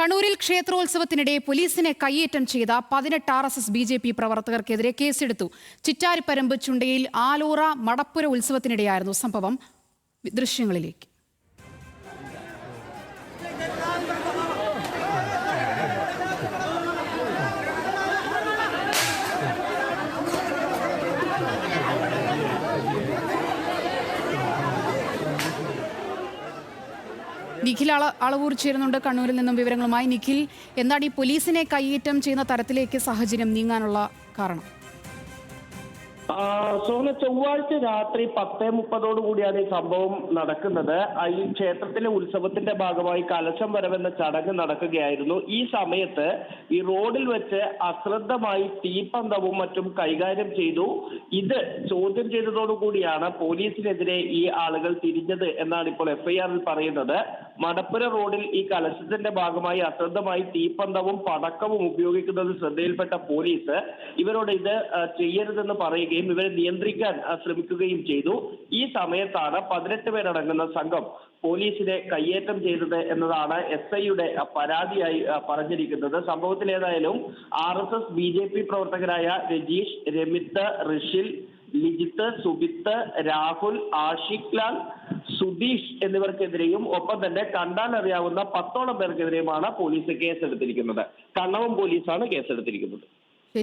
കണ്ണൂരിൽ ക്ഷേത്രോത്സവത്തിനിടെ പോലീസിനെ കയ്യേറ്റം ചെയ്ത 18 RSS BJP പ്രവർത്തകർക്കെതിരെ കേസെടുത്തു. ചിറ്റാരിപ്പരമ്പ് ചുണ്ടയിൽ ആലൂറ മടപ്പുര ഉത്സവത്തിനിടെയായിരുന്നു സംഭവം. ദൃശ്യങ്ങളിലേക്ക്. നിഖിൽ അളവൂർ ചേരുന്നുണ്ട് കണ്ണൂരിൽ നിന്നും വിവരങ്ങളുമായി. നിഖിൽ, എന്താണ് ഈ പോലീസിനെ കയ്യേറ്റം ചെയ്യുന്ന തരത്തിലേക്ക് സാഹചര്യം നീങ്ങാനുള്ള കാരണം? സോന, ചൊവ്വാഴ്ച രാത്രി 10:30 കൂടിയാണ് ഈ സംഭവം നടക്കുന്നത്. ഈ ക്ഷേത്രത്തിലെ ഉത്സവത്തിന്റെ ഭാഗമായി കലശം വരവെന്ന ചടങ്ങ് നടക്കുകയായിരുന്നു. ഈ സമയത്ത് ഈ റോഡിൽ വെച്ച് അശ്രദ്ധമായി തീപ്പന്തവും മറ്റും കൈകാര്യം ചെയ്തു. ഇത് ചോദ്യം ചെയ്തതോടുകൂടിയാണ് പോലീസിനെതിരെ ഈ ആളുകൾ തിരിഞ്ഞത് എന്നാണ് ഇപ്പോൾ FIR-ൽ പറയുന്നത്. മടപ്പുര റോഡിൽ ഈ കലശത്തിന്റെ ഭാഗമായി അശ്രദ്ധമായി തീപ്പന്തവും പടക്കവും ഉപയോഗിക്കുന്നത് ശ്രദ്ധയിൽപ്പെട്ട പോലീസ് ഇവരോട് ഇത് ചെയ്യരുതെന്ന് പറയുകയും ഇവരെ നിയന്ത്രിക്കാൻ ശ്രമിക്കുകയും ചെയ്തു. ഈ സമയത്താണ് 18 പേരടങ്ങുന്ന സംഘം പോലീസിനെ കയ്യേറ്റം ചെയ്തത് എന്നതാണ് SI-യുടെ പരാതിയായി പറഞ്ഞിരിക്കുന്നത്. സംഭവത്തിൽ ഏതായാലും RSS BJP പ്രവർത്തകരായ രജീഷ്, രമിത്ത്, ഋഷിൽ, ലിജിത്ത്, സുബിത്ത്, രാഹുൽ, ആഷിഖ് ലാൽ, സുധീഷ് എന്നിവർക്കെതിരെയും ഒപ്പം തന്നെ കണ്ടാൽ അറിയാവുന്ന 10ഓളം പേർക്കെതിരെയുമാണ് പോലീസ് കേസെടുത്തിരിക്കുന്നത്. കണ്ണവം പോലീസാണ് കേസെടുത്തിരിക്കുന്നത്.